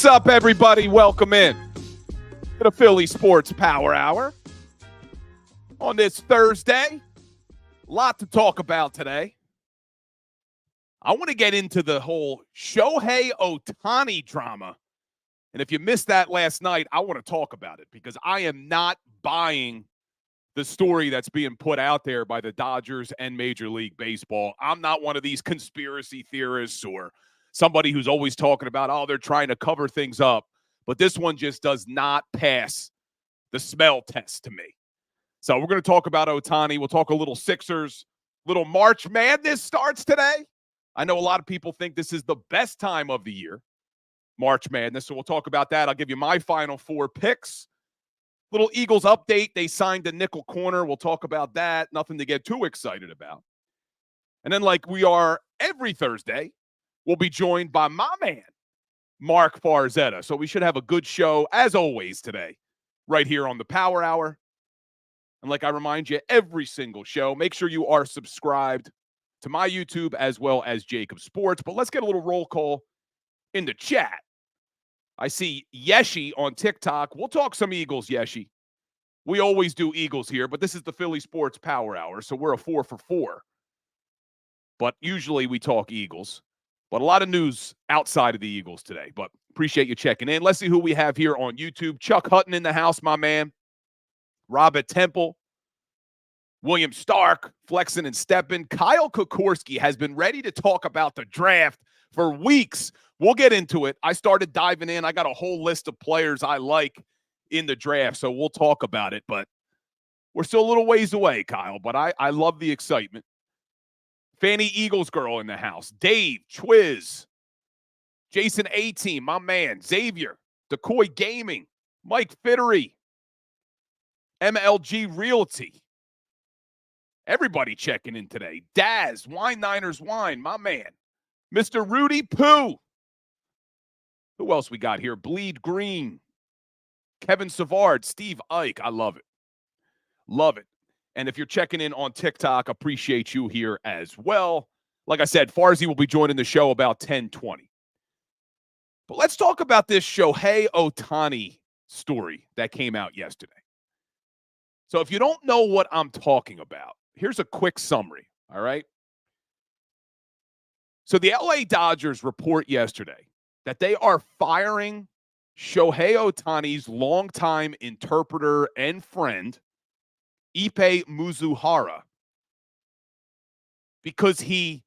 up, everybody? Welcome in to the Philly Sports Power Hour on this Thursday. A lot to talk about today. I want to get into the whole Shohei Ohtani drama. And if you missed that last night, I want to talk about it because I am not buying the story that's being put out there by the Dodgers and Major League Baseball. I'm not one of these conspiracy theorists or somebody who's always talking about, oh, they're trying to cover things up. But this one just does not pass the smell test to me. So we're going to talk about Ohtani. We'll talk a little Sixers. Little March Madness starts today. I know a lot of people think this is the best time of the year, March Madness. So we'll talk about that. I'll give you my final four picks. Little Eagles update. They signed a nickel corner. We'll talk about that. Nothing to get too excited about. And then like we are every Thursday, we'll be joined by my man, Mark Farzetta. So we should have a good show, as always, today, right here on the Power Hour. And like I remind you, every single show, make sure you are subscribed to my YouTube as well as JAKIB Sports. But let's get a little roll call in the chat. I see Yeshi on TikTok. We'll talk some Eagles, Yeshi. We always do Eagles here, but this is the Philly Sports Power Hour, so we're a 4 for 4. But usually we talk Eagles. But a lot of news outside of the Eagles today. But appreciate you checking in. Let's see who we have here on YouTube. Chuck Hutton in the house, my man. Robert Temple. William Stark, flexing and stepping. Kyle Kokorski has been ready to talk about the draft for weeks. We'll get into it. I started diving in. I got a whole list of players I like in the draft, so we'll talk about it. But we're still a little ways away, Kyle, but I love the excitement. Fanny Eagles girl in the house. Dave, Twiz, Jason A-Team, my man, Xavier, Decoy Gaming, Mike Fittery, MLG Realty. Everybody checking in today. Daz, Wine Niners Wine, my man. Mr. Rudy Pooh. Who else we got here? Bleed Green. Kevin Savard, Steve Ike. I love it. Love it. And if you're checking in on TikTok, appreciate you here as well. Like I said, Farzi will be joining the show about 10:20. But let's talk about this Shohei Ohtani story that came out yesterday. So if you don't know what I'm talking about, here's a quick summary, all right? So the LA Dodgers report yesterday that they are firing Shohei Ohtani's longtime interpreter and friend, Ippei Mizuhara, because he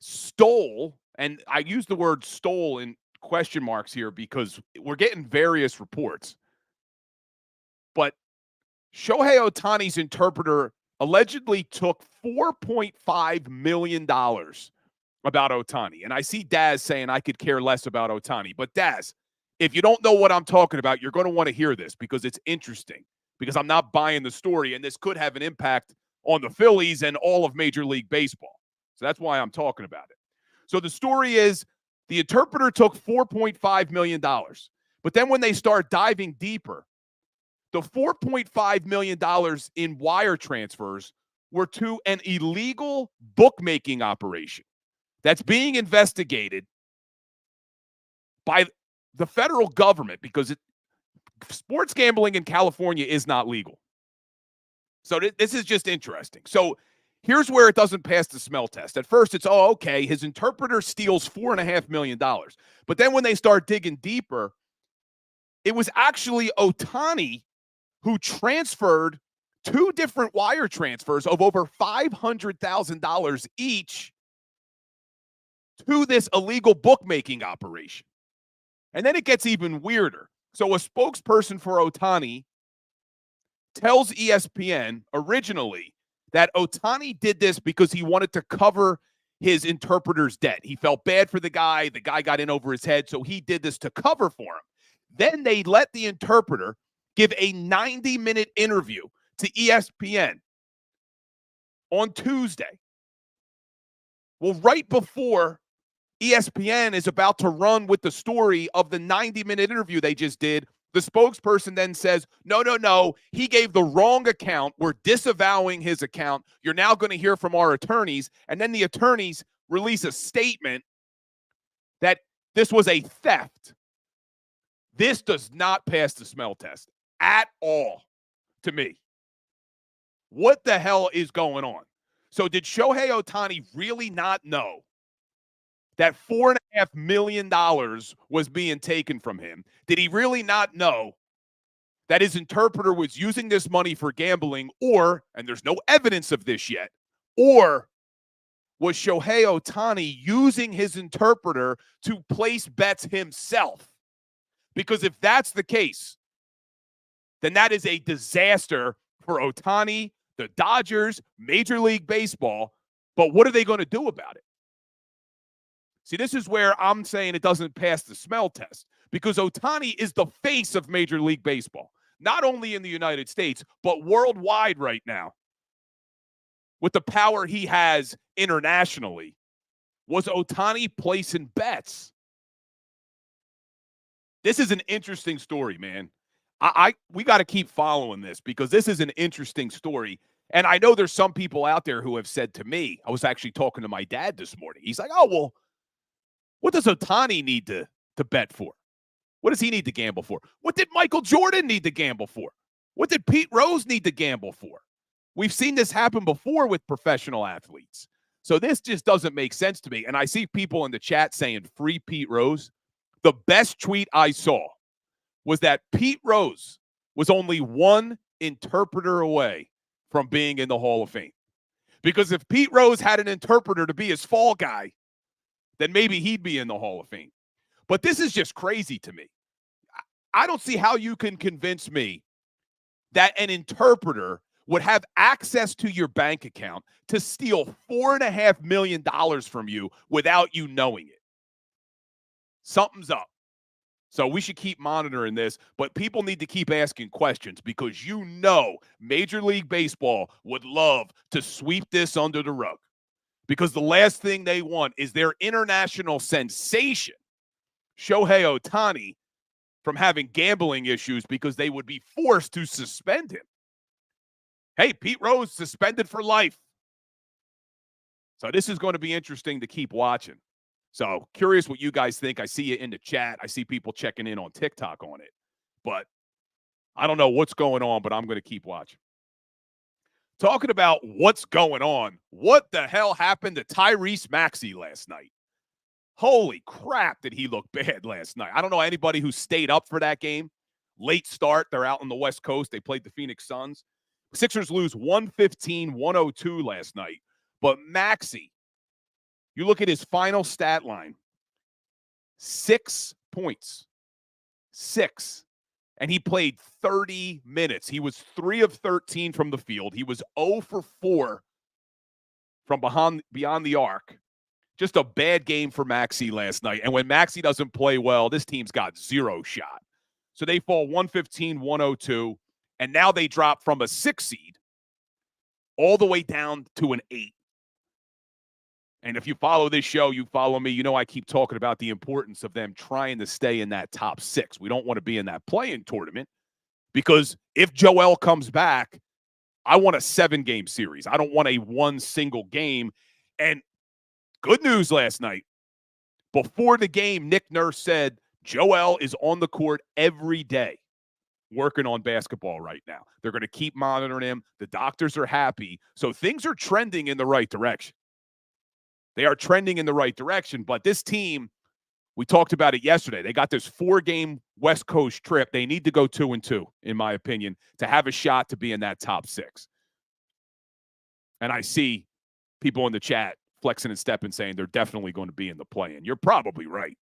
stole, and I use the word stole in question marks here because we're getting various reports, but Shohei Ohtani's interpreter allegedly took $4.5 million about Ohtani. And I see Daz saying I could care less about Ohtani. But Daz, if you don't know what I'm talking about, you're going to want to hear this because it's interesting. Because I'm not buying the story, and this could have an impact on the Phillies and all of Major League Baseball. So that's why I'm talking about it. So the story is the interpreter took $4.5 million. But then when they start diving deeper, the $4.5 million in wire transfers were to an illegal bookmaking operation that's being investigated by the federal government because sports gambling in California is not legal. So this is just interesting. So here's where it doesn't pass the smell test. At first, it's, oh, okay, his interpreter steals $4.5 million. But then when they start digging deeper, it was actually Ohtani who transferred two different wire transfers of over $500,000 each to this illegal bookmaking operation. And then it gets even weirder. So a spokesperson for Ohtani tells ESPN originally that Ohtani did this because he wanted to cover his interpreter's debt. He felt bad for the guy. The guy got in over his head, so he did this to cover for him. Then they let the interpreter give a 90-minute interview to ESPN on Tuesday. Well, right before ESPN is about to run with the story of the 90-minute interview they just did, the spokesperson then says, no, he gave the wrong account. We're disavowing his account. You're now going to hear from our attorneys. And then the attorneys release a statement that this was a theft. This does not pass the smell test at all to me. What the hell is going on? So did Shohei Ohtani really not know that $4.5 million was being taken from him? Did he really not know that his interpreter was using this money for gambling, or, and there's no evidence of this yet, or was Shohei Ohtani using his interpreter to place bets himself? Because if that's the case, then that is a disaster for Ohtani, the Dodgers, Major League Baseball. But what are they going to do about it? See, this is where I'm saying it doesn't pass the smell test, because Ohtani is the face of Major League Baseball, not only in the United States, but worldwide right now. With the power he has internationally, was Ohtani placing bets? This is an interesting story, man. We got to keep following this, because this is an interesting story. And I know there's some people out there who have said to me, I was actually talking to my dad this morning. He's like, oh, well, what does Ohtani need to bet for? What does he need to gamble for? What did Michael Jordan need to gamble for? What did Pete Rose need to gamble for? We've seen this happen before with professional athletes. So this just doesn't make sense to me. And I see people in the chat saying, free Pete Rose. The best tweet I saw was that Pete Rose was only one interpreter away from being in the Hall of Fame. Because if Pete Rose had an interpreter to be his fall guy, then maybe he'd be in the Hall of Fame. But this is just crazy to me. I don't see how you can convince me that an interpreter would have access to your bank account to steal $4.5 million from you without you knowing it. Something's up. So we should keep monitoring this, but people need to keep asking questions, because Major League Baseball would love to sweep this under the rug, because the last thing they want is their international sensation, Shohei Ohtani, from having gambling issues, because they would be forced to suspend him. Hey, Pete Rose suspended for life. So this is going to be interesting to keep watching. So curious what you guys think. I see you in the chat. I see people checking in on TikTok on it. But I don't know what's going on, but I'm going to keep watching. Talking about what's going on, what the hell happened to Tyrese Maxey last night? Holy crap, did he look bad last night. I don't know anybody who stayed up for that game. Late start. They're out on the West Coast. They played the Phoenix Suns. Sixers lose 115-102 last night. But Maxey, you look at his final stat line, 6 points. 6. And he played 30 minutes. He was 3 of 13 from the field. He was 0 for 4 from beyond the arc. Just a bad game for Maxey last night. And when Maxey doesn't play well, this team's got 0 shot. So they fall 115-102. And now they drop from a 6 seed all the way down to an 8. And if you follow this show, you follow me, I keep talking about the importance of them trying to stay in that top 6. We don't want to be in that play-in tournament, because if Joel comes back, I want a 7-game series. I don't want a one single game. And good news last night. Before the game, Nick Nurse said Joel is on the court every day working on basketball right now. They're going to keep monitoring him. The doctors are happy. So things are trending in the right direction. They are trending in the right direction, but this team, we talked about it yesterday. They got this 4-game West Coast trip. They need to go 2-2, in my opinion, to have a shot to be in that top 6. And I see people in the chat flexing and stepping saying they're definitely going to be in the play-in. You're probably right.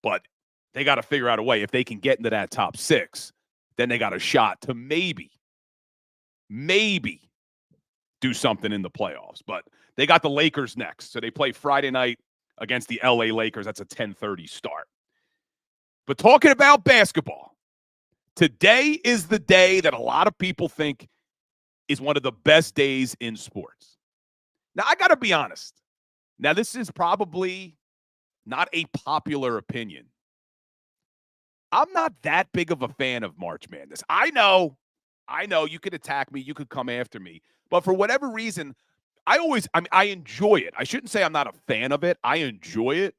But they got to figure out a way. If they can get into that top 6, then they got a shot to maybe do something in the playoffs. But they got the Lakers next. So they play Friday night against the LA Lakers. That's a 10:30 start. But talking about basketball, today is the day that a lot of people think is one of the best days in sports. Now, I got to be honest. Now, this is probably not a popular opinion. I'm not that big of a fan of March Madness. I know you could attack me. You could come after me. But for whatever reason, I enjoy it. I shouldn't say I'm not a fan of it. I enjoy it.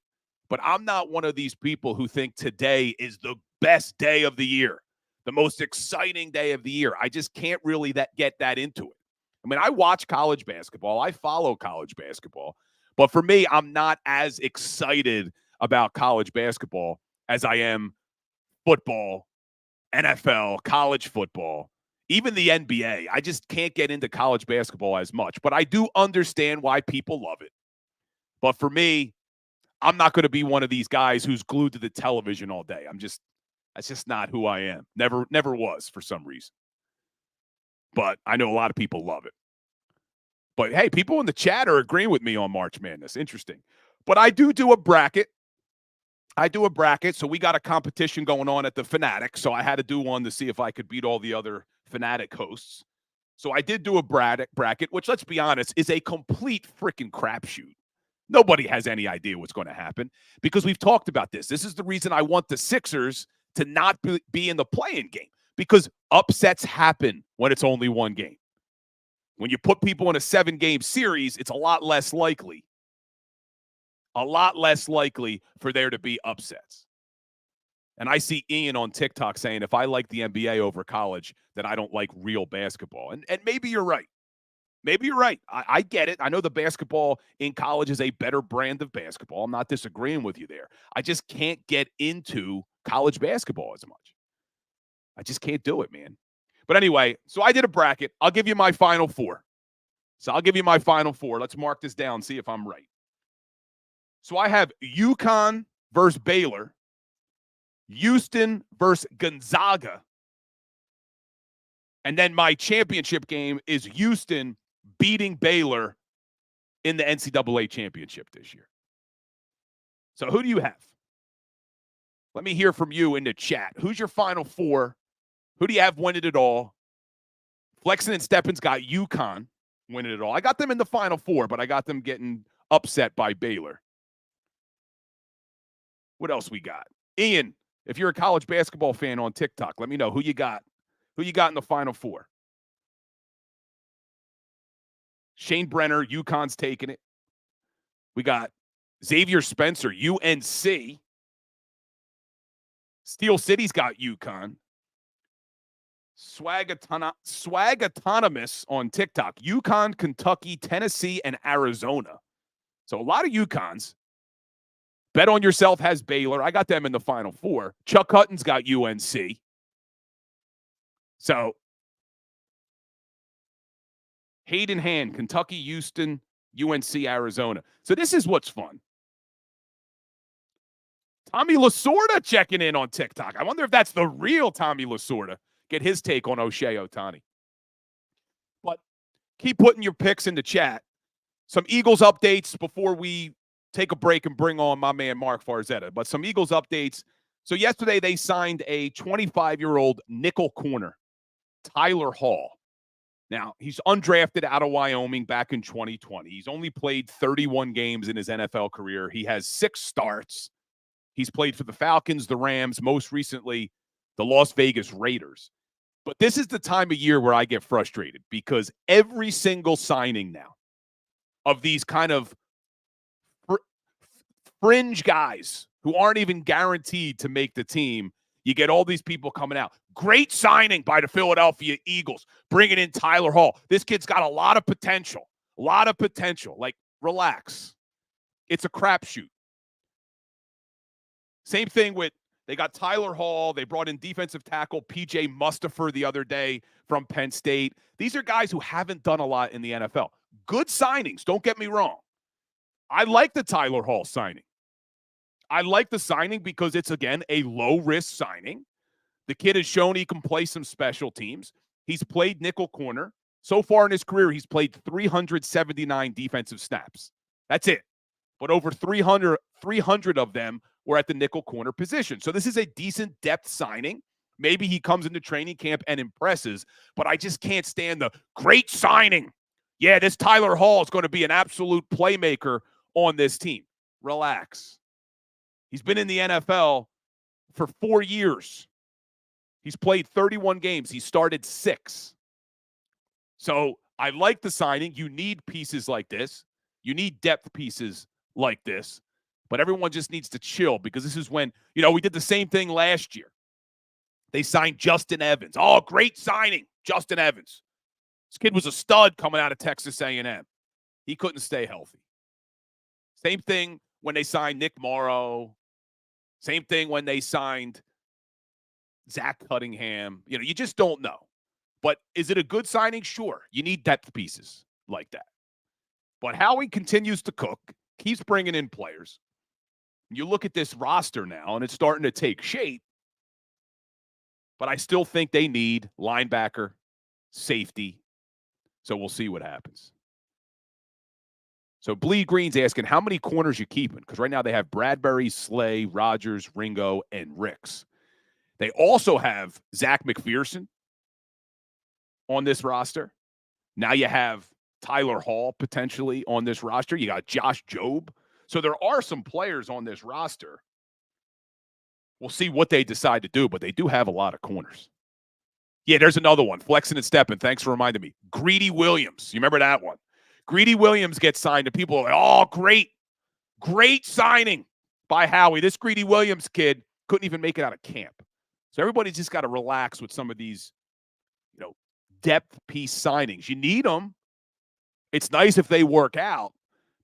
But I'm not one of these people who think today is the best day of the year, the most exciting day of the year. I just can't really get that into it. I mean, I watch college basketball. I follow college basketball. But for me, I'm not as excited about college basketball as I am football, NFL, college football, even the NBA. I just can't get into college basketball as much. But I do understand why people love it. But for me, I'm not going to be one of these guys who's glued to the television all day. That's just not who I am. Never was for some reason. But I know a lot of people love it. But hey, people in the chat are agreeing with me on March Madness. Interesting. But I do a bracket. So we got a competition going on at the Fanatic. So I had to do one to see if I could beat all the other Fanatic hosts. So I did do a bracket, which, let's be honest, is a complete freaking crapshoot. Nobody has any idea what's going to happen because we've talked about this. This is the reason I want the Sixers to not be in the play-in game, because upsets happen when it's only one game. When you put people in a 7-game series, it's a lot less likely for there to be upsets. And I see Ian on TikTok saying, if I like the NBA over college, then I don't like real basketball. And maybe you're right. Maybe you're right. I get it. I know the basketball in college is a better brand of basketball. I'm not disagreeing with you there. I just can't get into college basketball as much. I just can't do it, man. But anyway, so I did a bracket. I'll give you my final four. Let's mark this down, see if I'm right. So I have UConn versus Baylor, Houston versus Gonzaga, and then my championship game is Houston beating Baylor in the NCAA championship this year. So who do you have? Let me hear from you in the chat. Who's your final four? Who do you have winning it all? Flexen and Steppins got UConn winning it all. I got them in the final four, but I got them getting upset by Baylor. What else we got? Ian, if you're a college basketball fan on TikTok, let me know who you got. Who you got in the final four? Shane Brenner, UConn's taking it. We got Xavier Spencer, UNC. Steel City's got UConn. Swag Autonomous on TikTok. UConn, Kentucky, Tennessee, and Arizona. So a lot of UConns. Bet on Yourself has Baylor. I got them in the final four. Chuck Hutton's got UNC. So Hayden Hand, Kentucky, Houston, UNC, Arizona. So this is what's fun. Tommy Lasorda checking in on TikTok. I wonder if that's the real Tommy Lasorda. Get his take on O'Shea Ohtani. But keep putting your picks in the chat. Some Eagles updates before we take a break and bring on my man Mark Farzetta. But some Eagles updates. So yesterday they signed a 25-year-old nickel corner, Tyler Hall. Now, he's undrafted out of Wyoming back in 2020. He's only played 31 games in his NFL career. He has 6 starts. He's played for the Falcons, the Rams, most recently the Las Vegas Raiders. But this is the time of year where I get frustrated because every single signing now of these kind of fringe guys who aren't even guaranteed to make the team, you get all these people coming out. Great signing by the Philadelphia Eagles, bringing in Tyler Hall. This kid's got a lot of potential. Like, relax. It's a crapshoot. Same thing with, they got Tyler Hall. They brought in defensive tackle P.J. Mustipher the other day from Penn State. These are guys who haven't done a lot in the NFL. Good signings, don't get me wrong. I like the Tyler Hall signing. I like the signing because it's, again, a low-risk signing. The kid has shown he can play some special teams. He's played nickel corner. So far in his career, he's played 379 defensive snaps. That's it. But over 300 of them were at the nickel corner position. So this is a decent depth signing. Maybe he comes into training camp and impresses, but I just can't stand the great signing. Yeah, this Tyler Hall is going to be an absolute playmaker on this team. Relax. He's been in the NFL for 4 years. He's played 31 games. He started 6. So I like the signing. You need pieces like this. You need depth pieces like this. But everyone just needs to chill because this is when, we did the same thing last year. They signed Justin Evans. Oh, great signing, Justin Evans. This kid was a stud coming out of Texas A&M. He couldn't stay healthy. Same thing when they signed Nick Morrow. Same thing when they signed Zach Cunningham. You just don't know. But is it a good signing? Sure. You need depth pieces like that. But Howie continues to cook, keeps bringing in players. You look at this roster now, and it's starting to take shape. But I still think they need linebacker, safety. So we'll see what happens. So Bleed Green's asking how many corners you keeping? Because right now they have Bradbury, Slay, Rogers, Ringo, and Ricks. They also have Zach McPherson on this roster. Now you have Tyler Hall potentially on this roster. You got Josh Jobe. So there are some players on this roster. We'll see what they decide to do, but they do have a lot of corners. Yeah, there's another one. Flexing and stepping. Thanks for reminding me. Greedy Williams. You remember that one? Greedy Williams gets signed, and people are like, oh, great signing by Howie. This Greedy Williams kid couldn't even make it out of camp. So everybody's just got to relax with some of these, depth piece signings. You need them. It's nice if they work out.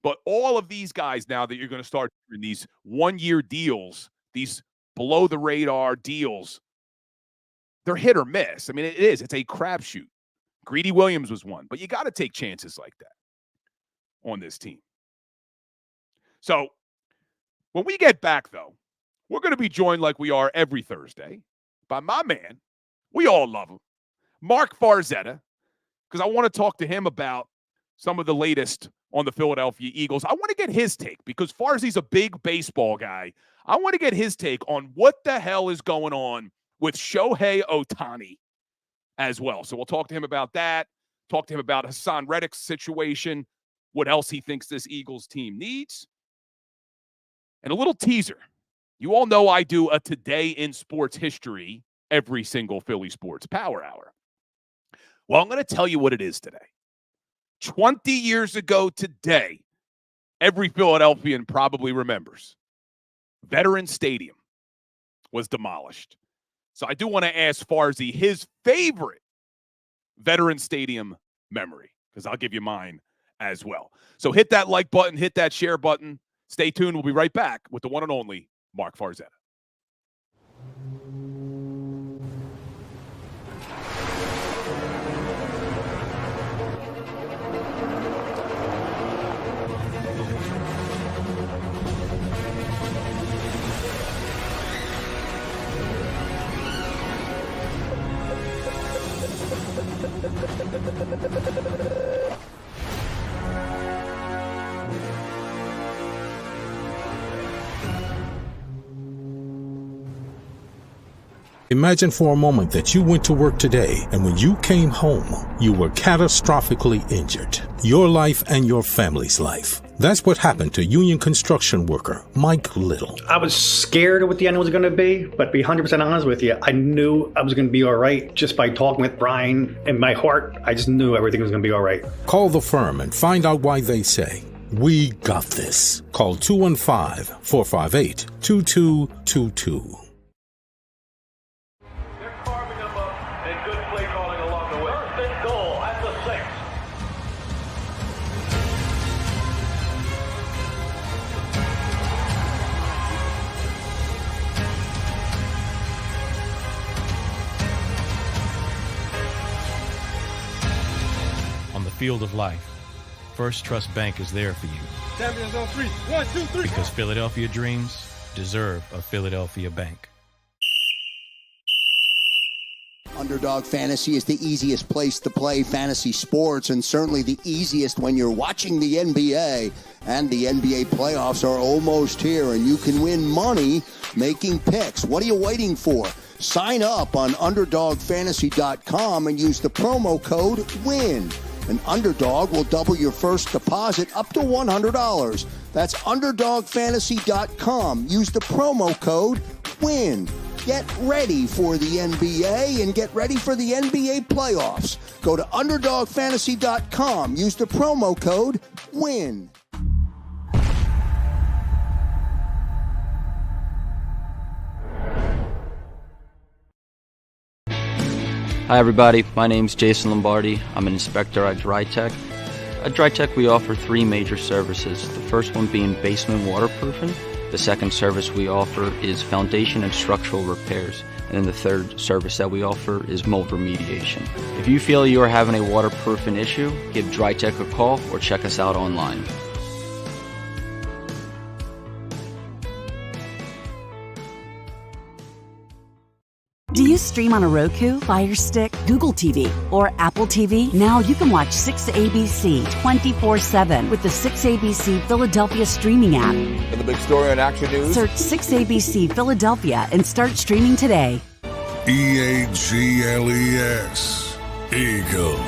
But all of these guys now that you're going to start doing these one-year deals, these below-the-radar deals, they're hit or miss. I mean, it is. It's a crapshoot. Greedy Williams was one. But you got to take chances like that on this team. So when we get back, though, we're going to be joined like we are every Thursday by my man. We all love him, Mark Farzetta, because I want to talk to him about some of the latest on the Philadelphia Eagles. I want to get his take because Farzi's a big baseball guy. I want to get his take on what the hell is going on with Shohei Ohtani as well. So we'll talk to him about that, talk to him about Haason Reddick's situation, what else he thinks this Eagles team needs, and a little teaser. You all know I do a Today in Sports History every single Philly Sports Power Hour. Well, I'm going to tell you what it is today. 20 years ago today, every Philadelphian probably remembers, Veterans Stadium was demolished. So I do want to ask Farzi his favorite Veterans Stadium memory, because I'll give you mine as well. So hit that like button, hit that share button. Stay tuned. We'll be right back with the one and only Mark Farzetta. Imagine for a moment that you went to work today and when you came home, you were catastrophically injured. Your life and your family's life. That's what happened to union construction worker Mike Little. I was scared of what the end was going to be, but to be 100% honest with you, I knew I was going to be all right just by talking with Brian. In my heart, I just knew everything was going to be all right. Call the firm and find out why they say, "We got this." Call 215-458-2222. Field of life, First Trust Bank is there for you. Champions on three. 1, 2, 3. Because Philadelphia dreams deserve a Philadelphia bank. Underdog Fantasy is the easiest place to play fantasy sports, and certainly the easiest when you're watching the NBA. And the NBA playoffs are almost here, and you can win money making picks. What are you waiting for? Sign up on UnderdogFantasy.com and use the promo code WIN. An Underdog will double your first deposit up to $100. That's UnderdogFantasy.com. Use the promo code WIN. Get ready for the NBA and get ready for the NBA playoffs. Go to UnderdogFantasy.com. Use the promo code WIN. Hi everybody, my name's Jason Lombardi. I'm an inspector at DryTech. At DryTech we offer 3 major services, the first one being basement waterproofing. The second service we offer is foundation and structural repairs. And then the third service that we offer is mold remediation. If you feel you are having a waterproofing issue, give DryTech a call or check us out online. Do you stream on a Roku, Fire Stick, Google TV, or Apple TV? Now you can watch 6ABC 24/7 with the 6ABC Philadelphia streaming app. And the big story on Action News? Search 6ABC Philadelphia and start streaming today. EAGLES, Eagles.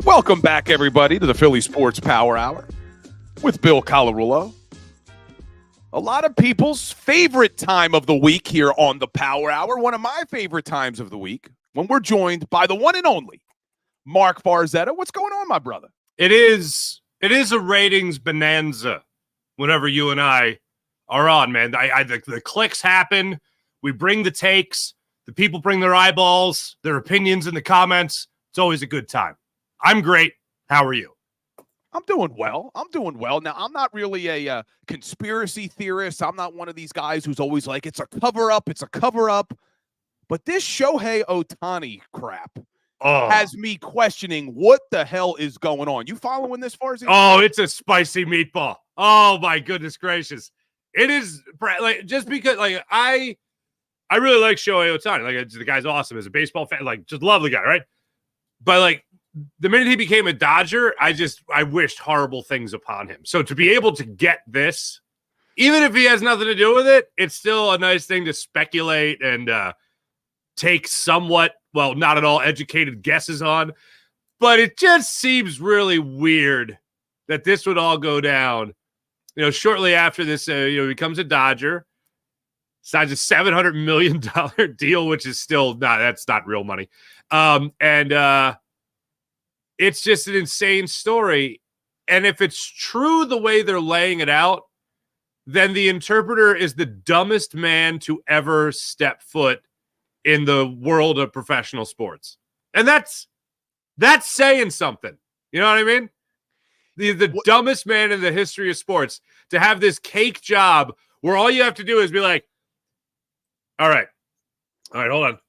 Welcome back, everybody, to the Philly Sports Power Hour with Bill Colarulo. A lot of people's favorite time of the week here on the Power Hour, one of my favorite times of the week, when we're joined by the one and only Mark Farzetta. What's going on, my brother? It is a ratings bonanza whenever you and I are on, man. The clicks happen. We bring the takes. The people bring their eyeballs, their opinions in the comments. It's always a good time. I'm great. How are you? I'm doing well. Now, I'm not really a conspiracy theorist. I'm not one of these guys who's always like, it's a cover-up. But this Shohei Ohtani crap has me questioning what the hell is going on. You following this, Farzy? Oh, it's a spicy meatball. Oh, my goodness gracious. It is, like, just because, like, I really like Shohei Ohtani. Like, the guy's awesome as a baseball fan. Like, just love the guy, right? But, like, the minute he became a Dodger, I wished horrible things upon him. So to be able to get this, even if he has nothing to do with it, it's still a nice thing to speculate and take somewhat, well, not at all educated guesses on. But it just seems really weird that this would all go down. You know, shortly after this, he becomes a Dodger, signs a $700 million deal, which is still that's not real money. It's just an insane story. And if it's true the way they're laying it out, then the interpreter is the dumbest man to ever step foot in the world of professional sports. And that's saying something. You know what I mean? The dumbest man in the history of sports to have this cake job where all you have to do is be like, all right, hold on.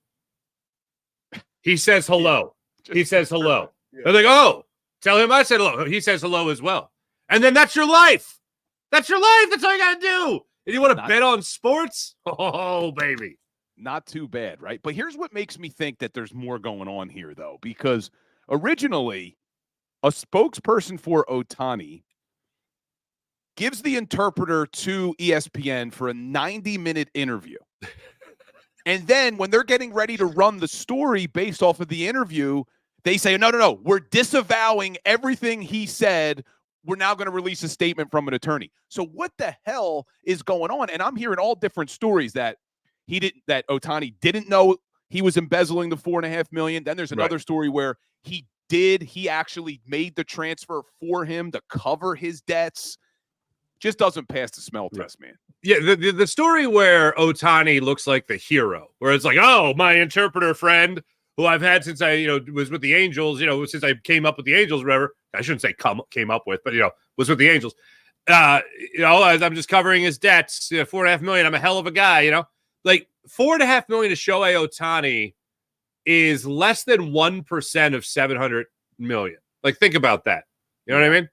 He says hello. He says hello. Yeah. They're like, oh, tell him I said hello. He says hello as well. And then that's your life. That's your life. That's all you got to do. And you want to bet on sports? Oh, baby. Not too bad, right? But here's what makes me think that there's more going on here, though, because originally a spokesperson for Ohtani gives the interpreter to ESPN for a 90-minute interview. And then when they're getting ready to run the story based off of the interview, they say, no, we're disavowing everything he said. We're now going to release a statement from an attorney. So what the hell is going on? And I'm hearing all different stories that Ohtani didn't know he was embezzling the $4.5 million. Then there's another story where he actually made the transfer for him to cover his debts. Just doesn't pass the smell test, man. Yeah, the story where Ohtani looks like the hero, where it's like, oh, my interpreter friend, who I've had since I, was with the Angels, since I came up with the Angels, whatever. I shouldn't say came up with, but, was with the Angels. As I'm just covering his debts, $4.5 million. I'm a hell of a guy, Like, $4.5 million to Shohei Ohtani is less than 1% of $700 million. Like, think about that. You know what I mean?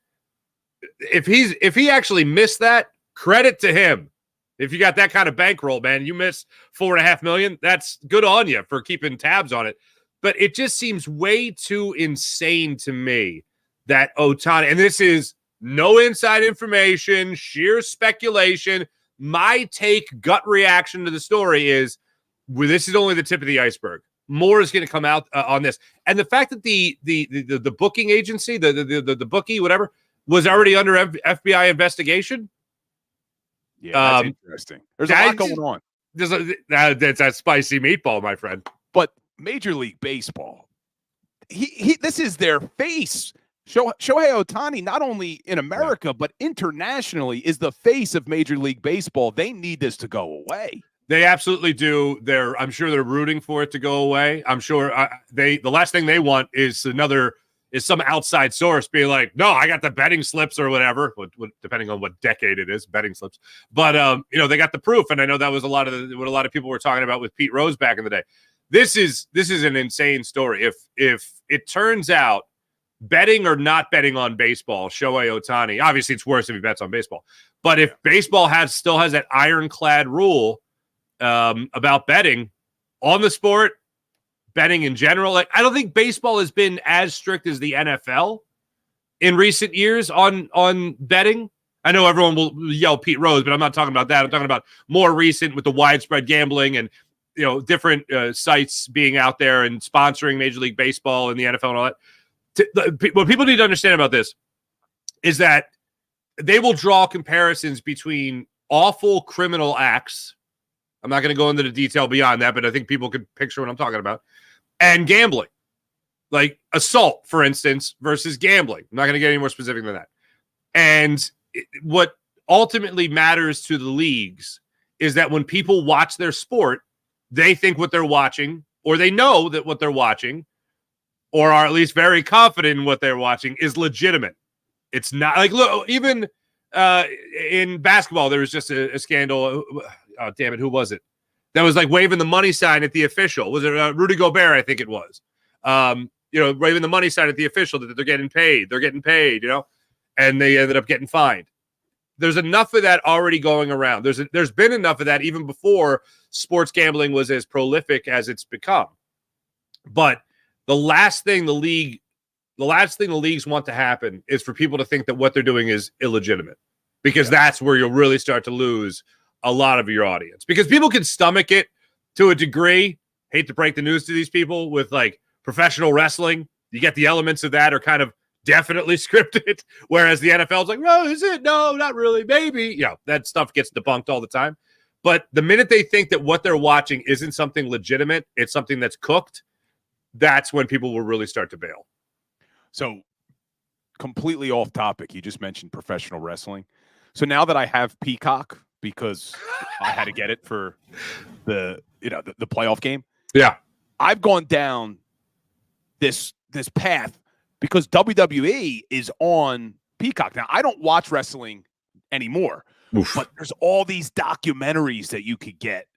If he actually missed that, credit to him. If you got that kind of bankroll, man, you missed $4.5 million. That's good on you for keeping tabs on it. But it just seems way too insane to me that Ohtani, and this is no inside information, sheer speculation. My gut reaction to the story is, well, this is only the tip of the iceberg. More is going to come out on this, and the fact that the booking agency, the bookie, whatever, was already under FBI investigation. Yeah, that's interesting. There's a lot going on. That's a spicy meatball, my friend. But Major League Baseball, this is their face Shohei Ohtani, not only in America, but internationally, is the face of Major League Baseball. They need this to go away. They absolutely do. I'm sure they're rooting for it to go away. I'm sure the last thing they want is some outside source being like, no, I got the betting slips or whatever, depending on what decade it is, betting slips. But they got the proof, and I know that was what a lot of people were talking about with Pete Rose back in the day. This is an insane story. If it turns out betting or not betting on baseball, Shohei Ohtani, obviously it's worse if he bets on baseball. But if baseball still has that ironclad rule about betting on the sport, betting in general, like I don't think baseball has been as strict as the NFL in recent years on betting. I know everyone will yell Pete Rose, but I'm not talking about that. I'm talking about more recent with the widespread gambling and different sites being out there and sponsoring Major League Baseball and the NFL and all that. What people need to understand about this is that they will draw comparisons between awful criminal acts. I'm not going to go into the detail beyond that, but I think people could picture what I'm talking about. And gambling, like assault, for instance, versus gambling. I'm not going to get any more specific than that. And what ultimately matters to the leagues is that when people watch their sport, they think what they're watching, or they know that what they're watching, or are at least very confident in what they're watching, is legitimate. It's not like, look, even in basketball, there was just a scandal. Oh, damn it. Who was it? That was like waving the money sign at the official. Was it Rudy Gobert? I think it was. Waving the money sign at the official that they're getting paid. They're getting paid, and they ended up getting fined. There's enough of that already going around. There's been enough of that even before sports gambling was as prolific as it's become. But the last thing the leagues want to happen is for people to think that what they're doing is illegitimate, because that's where you'll really start to lose a lot of your audience, because people can stomach it to a degree. Hate to break the news to these people with like professional wrestling. You get the elements of that are kind of definitely scripted, whereas the NFL is like, no, is it? No, not really. Maybe. That stuff gets debunked all the time. But the minute they think that what they're watching isn't something legitimate, it's something that's cooked, that's when people will really start to bail. So completely off topic, you just mentioned professional wrestling. So now that I have Peacock, because I had to get it for the playoff game. Yeah. I've gone down this path because WWE is on Peacock. Now, I don't watch wrestling anymore, but there's all these documentaries that you could get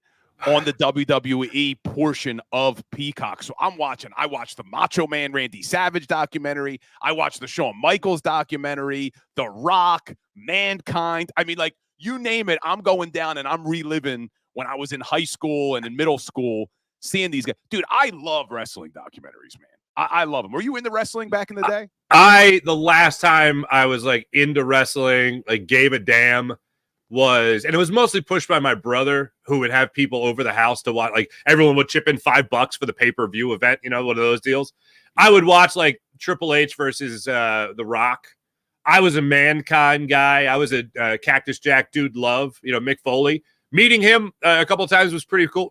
on the WWE portion of Peacock. So I watched the Macho Man Randy Savage documentary. I watched the Shawn Michaels documentary, The Rock, Mankind. I mean, like, you name it, I'm going down and I'm reliving when I was in high school and in middle school, seeing these guys. Dude, I love wrestling documentaries, man. I love them. Were you into wrestling back in the day? The last time I was like into wrestling, like gave a damn, and it was mostly pushed by my brother, who would have people over the house to watch. Like everyone would chip in $5 for the pay-per-view event, one of those deals. I would watch like Triple H versus The Rock. I was a Mankind guy. I was a Cactus Jack Dude Love, Mick Foley. Meeting him a couple of times was pretty cool.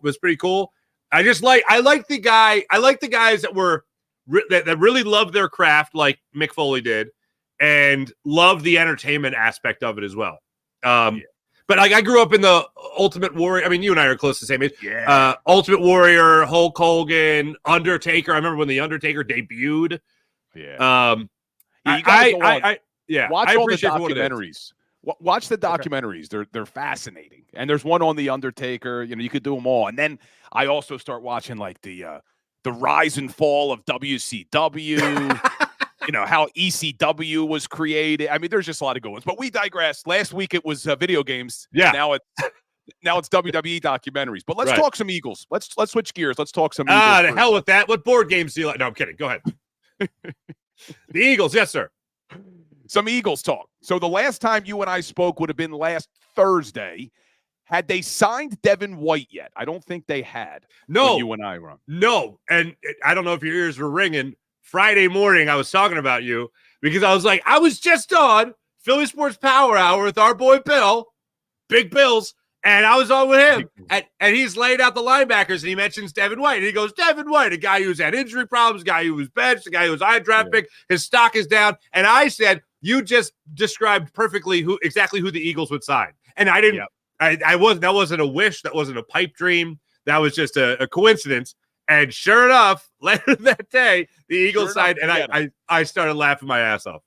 I like the guys that were that really loved their craft, like Mick Foley did, and loved the entertainment aspect of it as well. But like I grew up in the Ultimate Warrior. I mean, you and I are close to the same age. Yeah. Ultimate Warrior, Hulk Hogan, Undertaker. I remember when the Undertaker debuted. Yeah. Watch all the documentaries. Watch the documentaries. Okay. They're fascinating. And there's one on the Undertaker. You could do them all. And then I also start watching like the rise and fall of WCW. How ECW was created. I mean, there's just a lot of good ones. But we digress. Last week it was video games. Yeah. Now it's WWE documentaries. But let's talk some Eagles. Let's switch gears. Let's talk some Eagles. The hell with that. What board games do you like? No, I'm kidding. Go ahead. The Eagles, yes, sir. Some Eagles talk. So the last time you and I spoke would have been last Thursday. Had they signed Devin White yet? I don't think they had. No. You and I were on. No. And I don't know if your ears were ringing. Friday morning, I was talking about you because I was like, I was just on Philly Sports Power Hour with our boy Bill, Big Bills, And I was on with him. And he's laying out the linebackers, and he mentions Devin White. And he goes, Devin White, a guy who's had injury problems, a guy who was benched, a guy who was high draft pick. His stock is down. And I said, you just described perfectly exactly who the Eagles would sign. And I didn't. That wasn't a wish. That wasn't a pipe dream. That was just a coincidence. And sure enough, later that day, the Eagles signed, and I started laughing my ass off.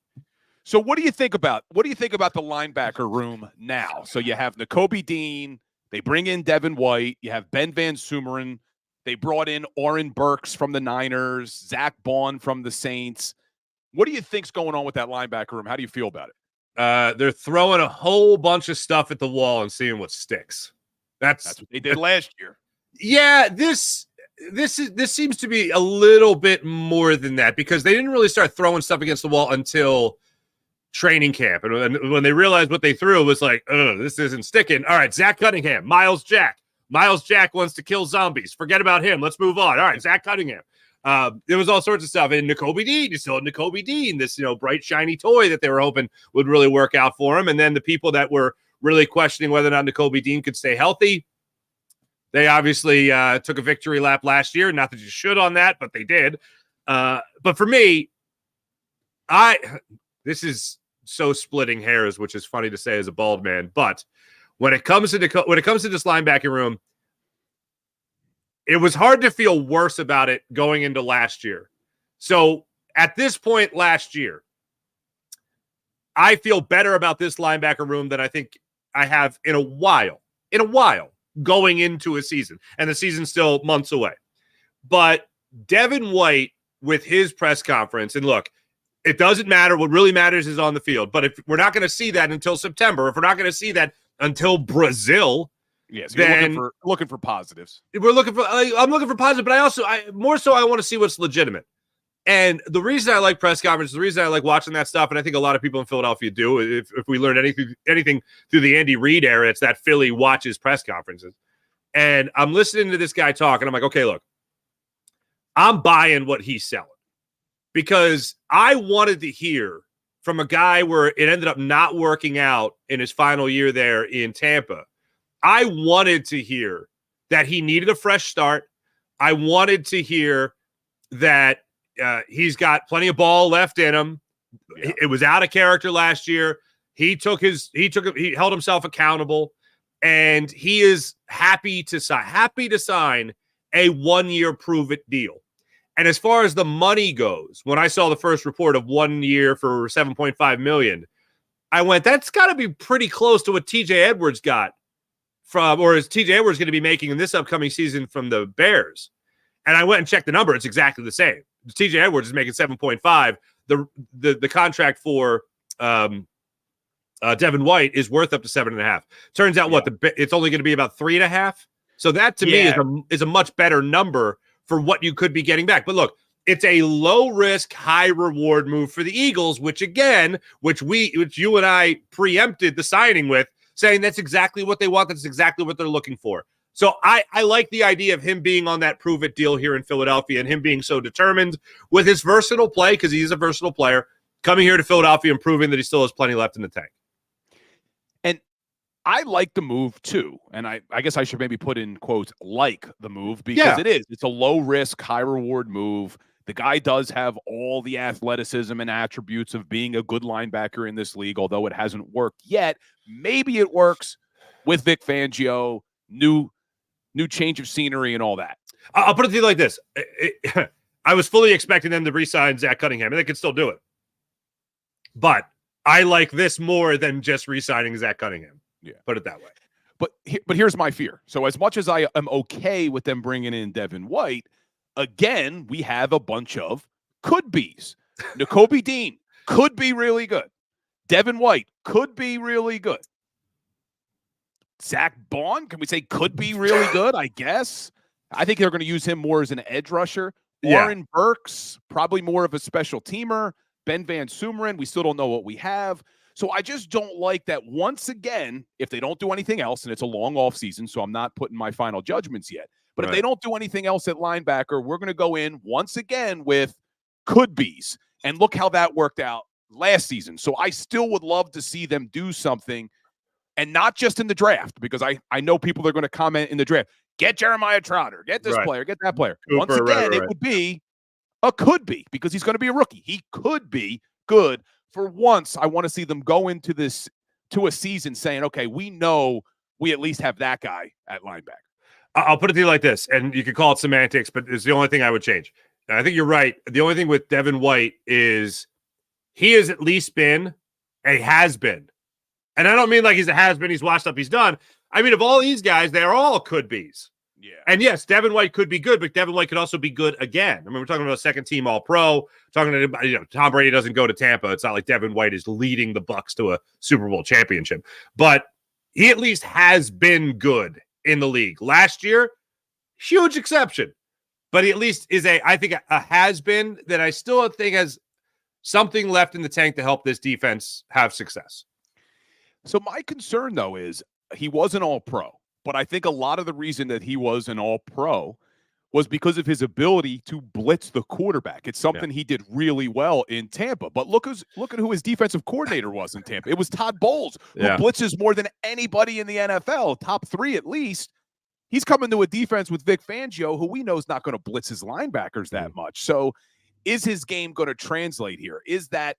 So what do you think about the linebacker room now? So you have Nakobe Dean, they bring in Devin White, you have Ben Van Sumeren, they brought in Oren Burks from the Niners, Zach Bond from the Saints. What do you think's going on with that linebacker room? How do you feel about it? They're throwing a whole bunch of stuff at the wall and seeing what sticks. That's what they did last year. Yeah, this seems to be a little bit more than that, because they didn't really start throwing stuff against the wall until training camp. And when they realized what they threw, it was like, oh, this isn't sticking. All right, Zach Cunningham, Miles Jack. Miles Jack wants to kill zombies. Forget about him. Let's move on. All right, Zach Cunningham. There was all sorts of stuff. And Nakobe Dean, you still had Nakobe Dean, this bright, shiny toy that they were hoping would really work out for him. And then the people that were really questioning whether or not Nakobe Dean could stay healthy, they obviously took a victory lap last year. Not that you should on that, but they did. But for me, this is so splitting hairs, which is funny to say as a bald man. But when it comes to this linebacking room, it was hard to feel worse about it going into last year. So at this point last year, I feel better about this linebacker room than I think I have in a while going into a season. And the season's still months away. But Devin White with his press conference, and look, it doesn't matter. What really matters is on the field. But if we're not going to see that until September, if we're not going to see that until Brazil, yes, then looking for positives. I'm looking for positive, but I want to see what's legitimate. And the reason I like press conferences, the reason I like watching that stuff, and I think a lot of people in Philadelphia do, if we learned anything through the Andy Reid era, it's that Philly watches press conferences. And I'm listening to this guy talk, and I'm like, okay, look, I'm buying what he's selling. Because I wanted to hear from a guy where it ended up not working out in his final year there in Tampa. I wanted to hear that he needed a fresh start. I wanted to hear that he's got plenty of ball left in him. Yeah. It was out of character last year. He held himself accountable, and he is happy to sign a 1-year prove-it deal. And as far as the money goes, when I saw the first report of 1 year for $7.5 million, I went, that's got to be pretty close to what TJ Edwards got from, or is TJ Edwards going to be making in this upcoming season from the Bears? And I went and checked the number. It's exactly the same. TJ Edwards is making 7.5. The contract for Devin White is worth up to 7.5. Turns out it's only going to be about 3.5. So that to me is a much better number for what you could be getting back. But look, it's a low risk, high reward move for the Eagles, which you and I preempted the signing with, saying that's exactly what they want. That's exactly what they're looking for. So I like the idea of him being on that prove it deal here in Philadelphia, and him being so determined with his versatile play, because he's a versatile player, coming here to Philadelphia and proving that he still has plenty left in the tank. And I like the move too. And I guess I should maybe put in quotes, like the move, because it's a low risk, high reward move. The guy does have all the athleticism and attributes of being a good linebacker in this league, although it hasn't worked yet. Maybe it works with Vic Fangio, new change of scenery and all that. I'll put it to you like this. I was fully expecting them to re-sign Zach Cunningham, and they could still do it. But I like this more than just re-signing Zach Cunningham. Yeah, put it that way. But here's my fear. So as much as I am okay with them bringing in Devin White, again, we have a bunch of could-be's. Nakobe Dean could be really good. Devin White could be really good. Zach Bond, can we say could be really good? I guess. I think they're going to use him more as an edge rusher. Oren Burks, probably more of a special teamer. Ben Van Sumeren, we still don't know what we have. So I just don't like that once again, if they don't do anything else, and it's a long offseason, so I'm not putting my final judgments yet. But if they don't do anything else at linebacker, we're going to go in once again with could-be's. And look how that worked out last season. So I still would love to see them do something And not just in the draft, because I know people are going to comment in the draft. Get Jeremiah Trotter, get this player, get that player. Cooper, Once again, it would be a could be, because he's going to be a rookie. He could be good. For once, I want to see them go into a season saying, okay, we know we at least have that guy at linebacker. I'll put it to you like this, and you could call it semantics, but it's the only thing I would change. And I think you're right. The only thing with Devin White is he has at least been a has-been. And I don't mean like he's a has-been, he's washed up, he's done. I mean, of all these guys, they're all could-be's. Yeah. And yes, Devin White could be good, but Devin White could also be good again. I mean, we're talking about a second-team All-Pro. Talking about, Tom Brady doesn't go to Tampa. It's not like Devin White is leading the Bucs to a Super Bowl championship. But he at least has been good in the league. Last year, huge exception. But he at least is I think, a has-been that I still think has something left in the tank to help this defense have success. So my concern, though, is he was an All-Pro, but I think a lot of the reason that he was an All-Pro was because of his ability to blitz the quarterback. It's something he did really well in Tampa. But look at who his defensive coordinator was in Tampa. It was Todd Bowles, who blitzes more than anybody in the NFL, top 3 at least. He's coming to a defense with Vic Fangio, who we know is not going to blitz his linebackers that much. So is his game going to translate here? Is that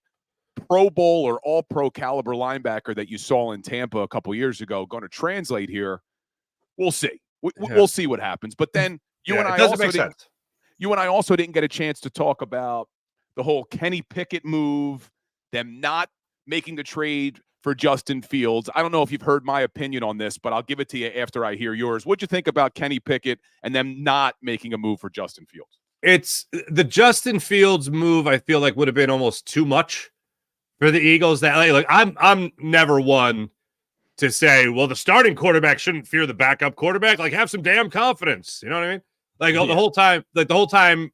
Pro Bowl or All-Pro caliber linebacker that you saw in Tampa a couple years ago going to translate here? We'll see. We'll see what happens. But then you and I also didn't get a chance to talk about the whole Kenny Pickett move, them not making the trade for Justin Fields. I don't know if you've heard my opinion on this, but I'll give it to you after I hear yours. What'd you think about Kenny Pickett and them not making a move for Justin Fields? It's the Justin Fields move, I feel like would have been almost too much for the Eagles. That like I'm never one to say, well, the starting quarterback shouldn't fear the backup quarterback. Like, have some damn confidence. You know what I mean? Like the whole time,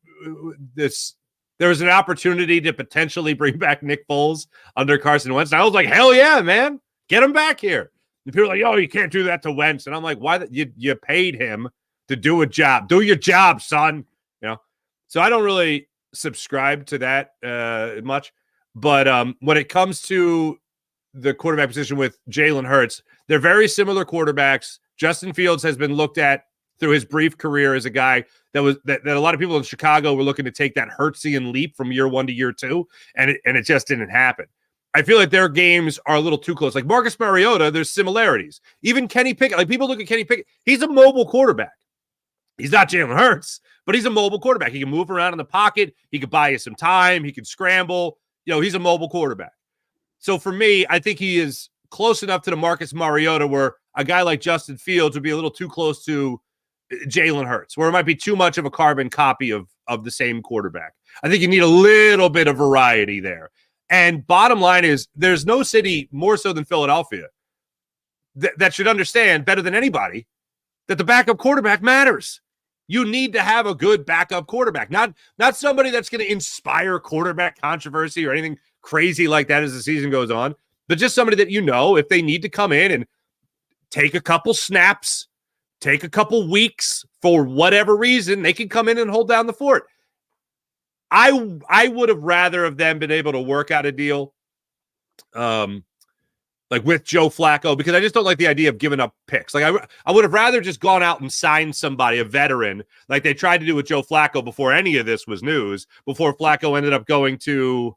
there was an opportunity to potentially bring back Nick Foles under Carson Wentz. And I was like, hell yeah, man, get him back here. And people are like, oh, you can't do that to Wentz. And I'm like, why? You paid him to do a job. Do your job, son. So I don't really subscribe to that much. But when it comes to the quarterback position with Jalen Hurts, they're very similar quarterbacks. Justin Fields has been looked at through his brief career as a guy that a lot of people in Chicago were looking to take that Hurtsian leap from year 1 to year 2, and it just didn't happen. I feel like their games are a little too close. Like Marcus Mariota, there's similarities. Even Kenny Pickett, like people look at Kenny Pickett, he's a mobile quarterback. He's not Jalen Hurts, but he's a mobile quarterback. He can move around in the pocket. He can buy you some time. He can scramble. He's a mobile quarterback. So for me, I think he is close enough to the Marcus Mariota where a guy like Justin Fields would be a little too close to Jalen Hurts, where it might be too much of a carbon copy of the same quarterback. I think you need a little bit of variety there. And bottom line is there's no city more so than Philadelphia that should understand better than anybody that the backup quarterback matters. You need to have a good backup quarterback, not somebody that's going to inspire quarterback controversy or anything crazy like that as the season goes on, but just somebody that if they need to come in and take a couple snaps, take a couple weeks for whatever reason, they can come in and hold down the fort. I would have rather of them been able to work out a deal like with Joe Flacco, because I just don't like the idea of giving up picks. Like I would have rather just gone out and signed somebody, a veteran, like they tried to do with Joe Flacco before any of this was news, before Flacco ended up going to,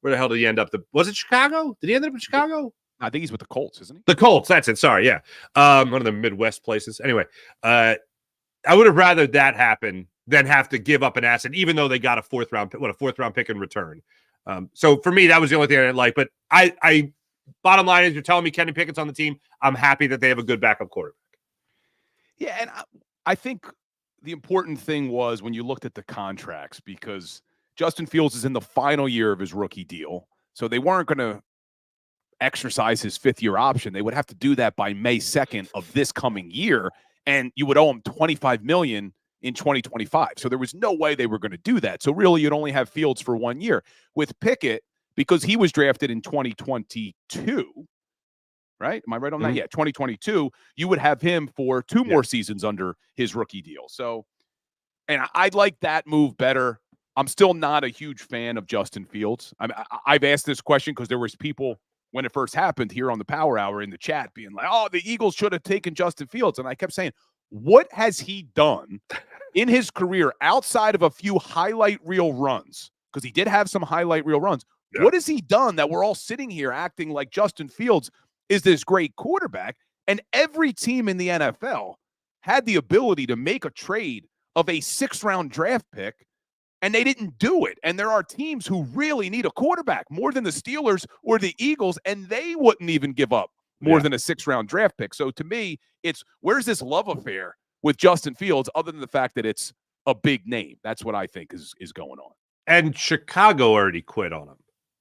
where the hell did he end up? Was it Chicago? Did he end up in Chicago? I think he's with the Colts, isn't he? The Colts, that's it. Sorry, yeah. One of the Midwest places. Anyway, I would have rather that happen than have to give up an asset, even though they got a fourth round pick in return. So for me, that was the only thing I didn't like. But I bottom line is, you're telling me Kenny Pickett's on the team. I'm happy that they have a good backup quarterback. Yeah, and I think the important thing was when you looked at the contracts, because Justin Fields is in the final year of his rookie deal, so they weren't going to exercise his fifth-year option. They would have to do that by May 2nd of this coming year, and you would owe him $25 million in 2025. So there was no way they were going to do that. So really, you'd only have Fields for 1 year. With Pickett, because he was drafted in 2022, right? Am I right on that? Yeah, 2022. You would have him for two more seasons under his rookie deal. So, and I'd like that move better. I'm still not a huge fan of Justin Fields. I've asked this question because there was people when it first happened here on the Power Hour in the chat, being like, oh, the Eagles should have taken Justin Fields. And I kept saying, what has he done in his career outside of a few highlight reel runs? Because he did have some highlight reel runs. Yeah. What has he done that we're all sitting here acting like Justin Fields is this great quarterback? And every team in the NFL had the ability to make a trade of a 6th-round draft pick, and they didn't do it. And there are teams who really need a quarterback more than the Steelers or the Eagles, and they wouldn't even give up more than a 6th-round draft pick. So to me, it's where's this love affair with Justin Fields other than the fact that it's a big name? That's what I think is going on. And Chicago already quit on him.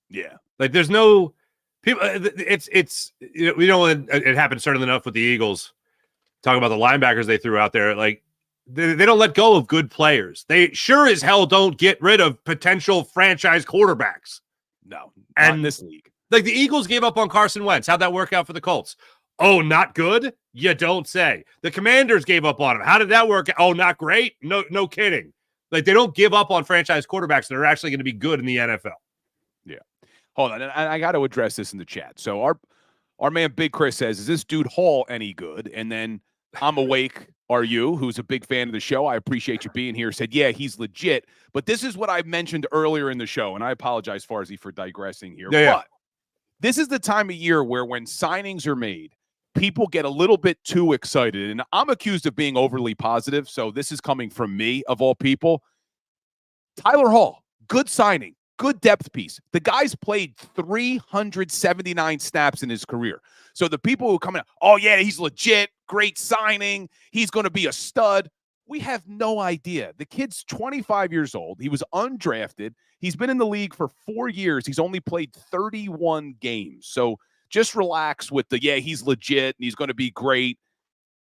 Yeah. Like there's no people. It's we know it happened certainly enough with the Eagles. Talking about the linebackers they threw out there, like they don't let go of good players. They sure as hell don't get rid of potential franchise quarterbacks. No, not in this league. Like the Eagles gave up on Carson Wentz. How'd that work out for the Colts? Oh, not good? You don't say. The Commanders gave up on him. How did that work? Oh, not great? No kidding. Like they don't give up on franchise quarterbacks that are actually going to be good in the NFL. Yeah. Hold on. And I got to address this in the chat. So our man Big Chris says, is this dude Hall any good? And then I'm Awake, are you, who's a big fan of the show, I appreciate you being here, said, yeah, he's legit. But this is what I mentioned earlier in the show, and I apologize, Farzy, for digressing here. Yeah. But this is the time of year where when signings are made, people get a little bit too excited. And I'm accused of being overly positive, so this is coming from me, of all people. Tyler Hall, good signing. Good depth piece. The guy's played 379 snaps in his career. So the people who come in, oh, yeah, he's legit, great signing, he's going to be a stud. We have no idea. The kid's 25 years old. He was undrafted. He's been in the league for 4 years. He's only played 31 games. So just relax with he's legit and he's going to be great.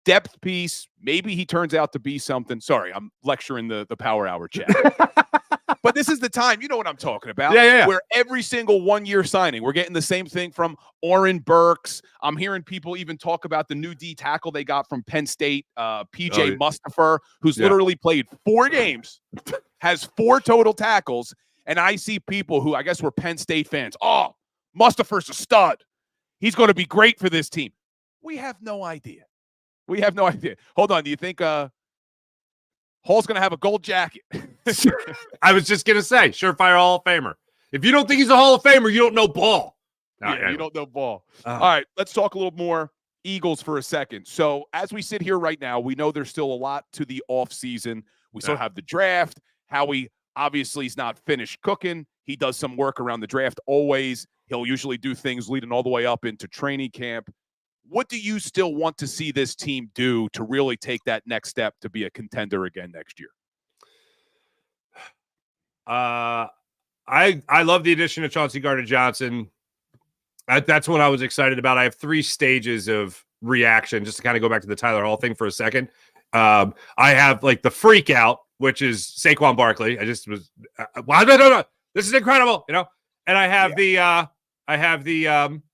Depth piece, maybe he turns out to be something. Sorry, I'm lecturing the Power Hour chat. But this is the time, you know what I'm talking about, where every single one-year signing, we're getting the same thing from Oren Burks. I'm hearing people even talk about the new D tackle they got from Penn State, PJ Mustipher, who's literally played 4 games, has 4 total tackles, and I see people who I guess were Penn State fans. Oh, Mustipher's a stud. He's going to be great for this team. We have no idea. Hold on. Do you think Hall's going to have a gold jacket? I was just going to say, surefire Hall of Famer. If you don't think he's a Hall of Famer, you don't know ball. You don't know ball. All right, let's talk a little more Eagles for a second. So as we sit here right now, we know there's still a lot to the offseason. We still have the draft. Howie obviously is not finished cooking. He does some work around the draft always. He'll usually do things leading all the way up into training camp. What do you still want to see this team do to really take that next step to be a contender again next year? I love the addition of Chauncey Gardner-Johnson. That's what I was excited about. I have 3 stages of reaction, just to kind of go back to the Tyler Hall thing for a second. I have like the freak out, which is Saquon Barkley. I just was, no, this is incredible, you know. And I have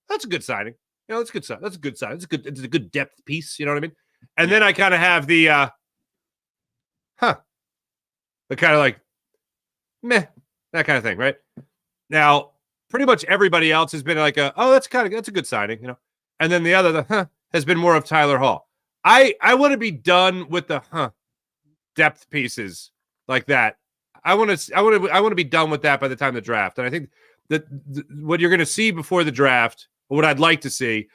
that's a good signing. You know, that's a good sign. That's a good sign. It's a good depth piece. You know what I mean? And then I kind of have the kind of like meh, that kind of thing, right? Now, pretty much everybody else has been like that's a good signing, you know. And then the other has been more of Tyler Hall. I want to be done with the depth pieces like that. I want to be done with that by the time of the draft. And I think that what you're going to see before the draft, what I'd like to see,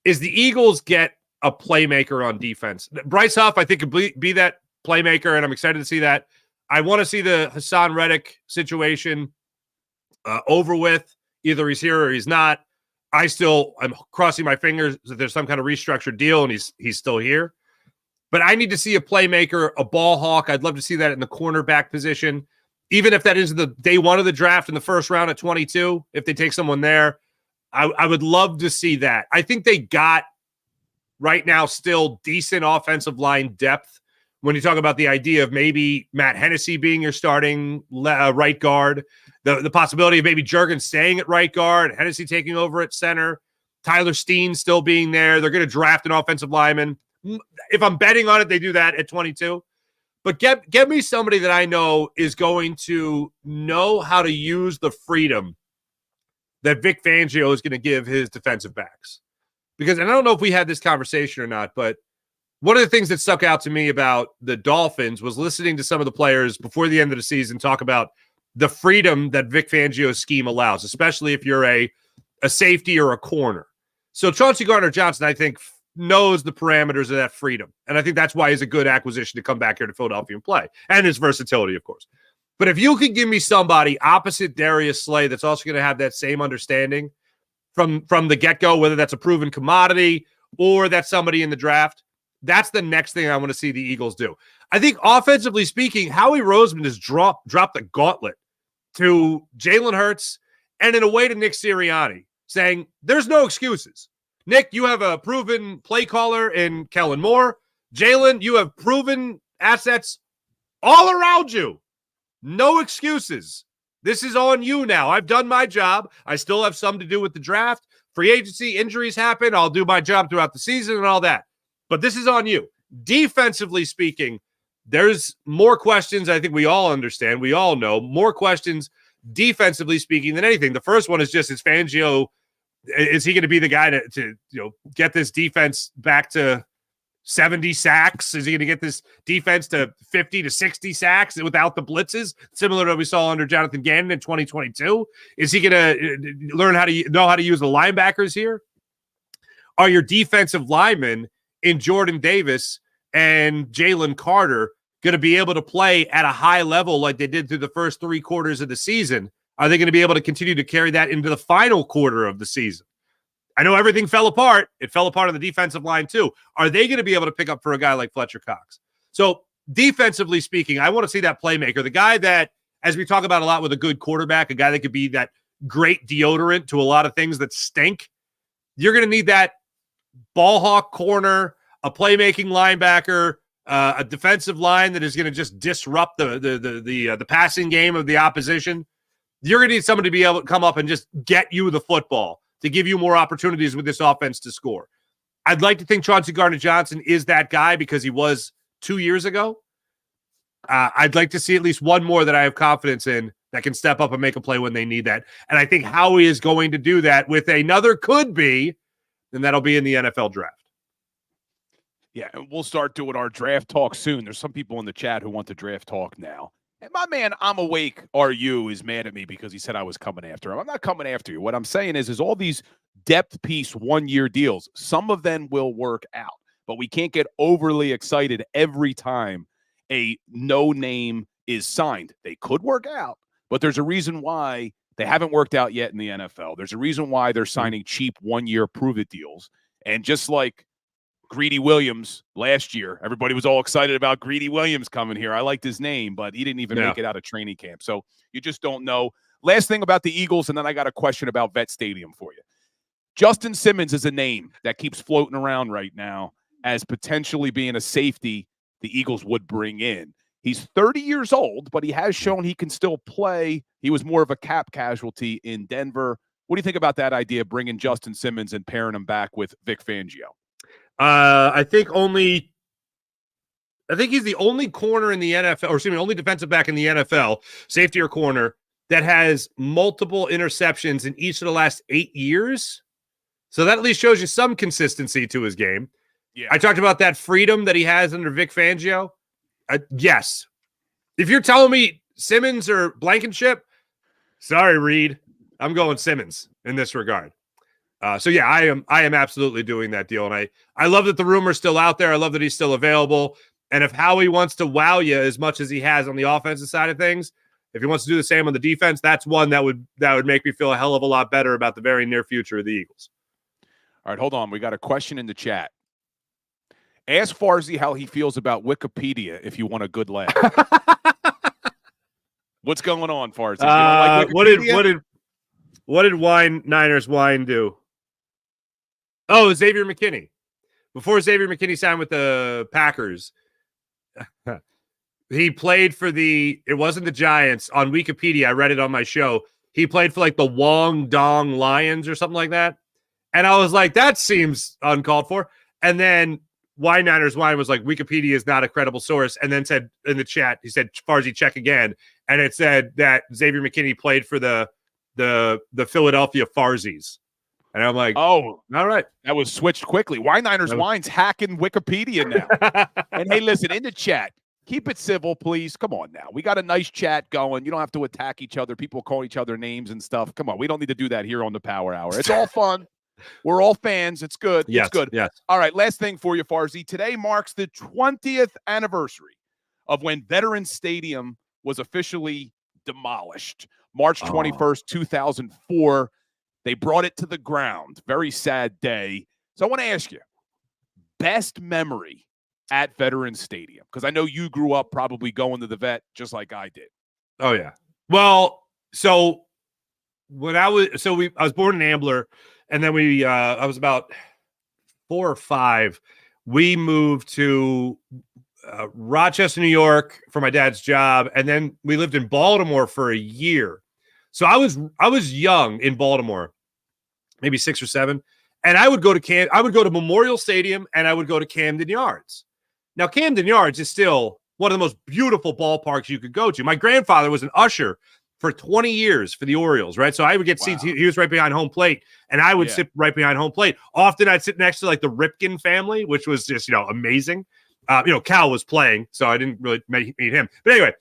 is the Eagles get a playmaker on defense. Bryce Huff, I think, could be that playmaker, and I'm excited to see that. I want to see the Haason Reddick situation over with. Either he's here or he's not. I'm crossing my fingers that there's some kind of restructured deal and he's still here. But I need to see a playmaker, a ball hawk. I'd love to see that in the cornerback position. Even if that is the day one of the draft in the first round at 22, if they take someone there, I would love to see that. I think they got right now still decent offensive line depth. When you talk about the idea of maybe Matt Hennessy being your starting right guard, the possibility of maybe Juergens staying at right guard, Hennessy taking over at center, Tyler Steen still being there. They're going to draft an offensive lineman. If I'm betting on it, they do that at 22. But get me somebody that I know is going to know how to use the freedom that Vic Fangio is going to give his defensive backs. Because, and I don't know if we had this conversation or not, but one of the things that stuck out to me about the Dolphins was listening to some of the players before the end of the season talk about the freedom that Vic Fangio's scheme allows, especially if you're a safety or a corner. So Chauncey Gardner-Johnson, I think, knows the parameters of that freedom. And I think that's why he's a good acquisition to come back here to Philadelphia and play. And his versatility, of course. But if you could give me somebody opposite Darius Slay that's also going to have that same understanding from the get-go, whether that's a proven commodity or that's somebody in the draft, that's the next thing I want to see the Eagles do. I think offensively speaking, Howie Roseman has dropped the gauntlet to Jalen Hurts and in a way to Nick Sirianni, saying there's no excuses. Nick, you have a proven play caller in Kellen Moore. Jalen, you have proven assets all around you. No excuses. This is on you now. I've done my job. I still have some to do with the draft. Free agency, injuries happen. I'll do my job throughout the season and all that. But this is on you. Defensively speaking, there's more questions. I think we all understand. We all know more questions defensively speaking than anything. The first one is just, is Fangio, is he going to be the guy to get this defense back to 70 sacks? Is he going to get this defense to 50 to 60 sacks without the blitzes, similar to what we saw under Jonathan Gannon in 2022? Is he going to learn how to know how to use the linebackers here? Are your defensive linemen in Jordan Davis and Jalen Carter going to be able to play at a high level like they did through the first 3 quarters of the season? Are they going to be able to continue to carry that into the final quarter of the season? I know everything fell apart. It fell apart on the defensive line too. Are they going to be able to pick up for a guy like Fletcher Cox? So defensively speaking, I want to see that playmaker, the guy that, as we talk about a lot with a good quarterback, a guy that could be that great deodorant to a lot of things that stink. You're going to need that ball hawk corner, a playmaking linebacker, a defensive line that is going to just disrupt the passing game of the opposition. You're going to need somebody to be able to come up and just get you the football, to give you more opportunities with this offense to score. I'd like to think Chauncey Gardner-Johnson is that guy because he was 2 years ago. I'd like to see at least one more that I have confidence in that can step up and make a play when they need that. And I think Howie is going to do that with another could be, and that'll be in the NFL draft. Yeah, and we'll start doing our draft talk soon. There's some people in the chat who want the draft talk now. And my man, I'm awake, RU, is mad at me because he said I was coming after him. I'm not coming after you. What I'm saying is all these depth piece 1-year deals, some of them will work out. But we can't get overly excited every time a no name is signed. They could work out, but there's a reason why they haven't worked out yet in the NFL. There's a reason why they're signing cheap 1-year prove-it deals. And just like Greedy Williams last year, everybody was all excited about Greedy Williams coming here. I liked his name, but he didn't even make it out of training camp. So you just don't know. Last thing about the Eagles, and then I got a question about Vet Stadium for you. Justin Simmons is a name that keeps floating around right now as potentially being a safety the Eagles would bring in. He's 30 years old, but he has shown he can still play. He was more of a cap casualty in Denver. What do you think about that idea, bringing Justin Simmons and pairing him back with Vic Fangio? I think he's the only corner in the NFL, or excuse me, only defensive back in the NFL, safety or corner, that has multiple interceptions in each of the last 8 years. So that at least shows you some consistency to his game. Yeah. I talked about that freedom that he has under Vic Fangio. Yes. If you're telling me Simmons or Blankenship, sorry, Reed, I'm going Simmons in this regard. So yeah, I am absolutely doing that deal. And I love that the rumor's still out there. I love that he's still available. And if Howie wants to wow you as much as he has on the offensive side of things, if he wants to do the same on the defense, that's one that would make me feel a hell of a lot better about the very near future of the Eagles. All right, hold on. We got a question in the chat. Ask Farzy how he feels about Wikipedia if you want a good laugh. What's going on, Farzy? You don't like Wikipedia? What did Niners Wine do? Oh, Xavier McKinney. Before Xavier McKinney signed with the Packers, he played for it wasn't the Giants. On Wikipedia, I read it on my show. He played for like the Wong Dong Lions or something like that. And I was like, that seems uncalled for. And then Niners Wine was like, Wikipedia is not a credible source. And then said in the chat, he said, Farzy, check again. And it said that Xavier McKinney played for the the Philadelphia Farsies. And I'm like, oh, all right. That was switched quickly. Why Niners Wine's hacking Wikipedia now. And hey, listen, in the chat, keep it civil, please. Come on now. We got a nice chat going. You don't have to attack each other. People call each other names and stuff. Come on. We don't need to do that here on the Power Hour. It's all fun. We're all fans. It's good. Yes, it's good. Yes. All right. Last thing for you, Farzi. Today marks the 20th anniversary of when Veterans Stadium was officially demolished. March 21st, 2004. They brought it to the ground. Very sad day. So I want to ask you, best memory at Veterans Stadium? Because I know you grew up probably going to the vet just like I did. Oh, yeah. Well, so when I was born in Ambler, and then I was about 4 or 5. We moved to Rochester, New York for my dad's job, and then we lived in Baltimore for a year. So I was young in Baltimore, maybe 6 or 7, and I would go to Memorial Stadium and I would go to Camden Yards. Now, Camden Yards is still one of the most beautiful ballparks you could go to. My grandfather was an usher for 20 years for the Orioles, right? So I would get seats. He was right behind home plate, and I would sit right behind home plate. Often I'd sit next to like the Ripken family, which was just, amazing. Cal was playing, so I didn't really meet him. But anyway,